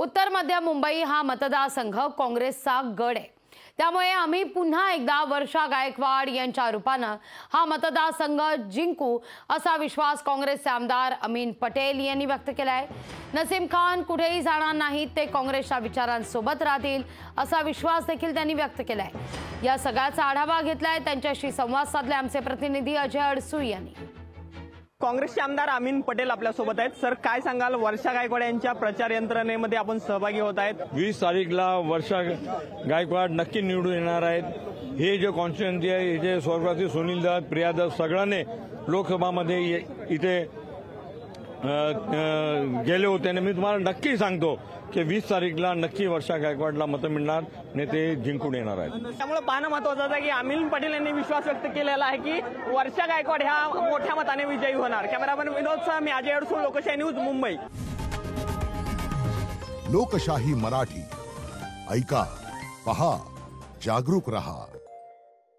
उत्तर मध्य मुंबई हा मतदारसंघ काँग्रेसचा गड आहे। त्यामुळे आम्ही पुन्हा एकदा वर्षा गायकवाड यांच्या रूपाने हा मतदारसंघ जिंकू असा विश्वास काँग्रेसचे आमदार अमीन पटेल यांनी व्यक्त केला आहे। नसीम खान कुठेही जाणार नाहीत, ते काँग्रेसच्या विचारांसोबत राहतील असा विश्वास देखील त्यांनी व्यक्त केला आहे। या सगळ्याचा आढावा घेतलाय, त्यांच्याशी संवाद साधले आमचे प्रतिनिधी अजय अडसू यांनी। काँग्रेसचे आमदार अमीन पटेल आपल्या सोबत आहेत। सर, काय सांगाल, वर्षा गायकवाड यांच्या प्रचार यंत्रणेमध्ये आपण सहभागी होत आहेत। 20 तारीखला वर्षा गायकवाड नक्की निवडून येणार आहेत। हे जे कॉन्स्टिट्युएन्सी आहे, हे जे स्वर्गवासी सुनील दत्त, प्रिया दत्त सगळ्यांनी लोकसभामध्ये इथे गेले होते आणि मी तुम्हाला नक्की सांगतो की 20 तारीखला नक्की वर्षा गायकवाडला मतं मिळणार आणि ते जिंकून येणार आहेत। त्यामुळे पाहणं महत्त्वाचं आहे की अमीन पटेल यांनी विश्वास व्यक्त केलेला आहे की वर्षा गायकवाड ह्या मोठ्या मताने विजयी होणार। कॅमेरामॅन विनोदसह मी अजय अडसूळ, लोकशाही न्यूज, मुंबई। लोकशाही मराठी ऐका, पहा, जागरूक रहा।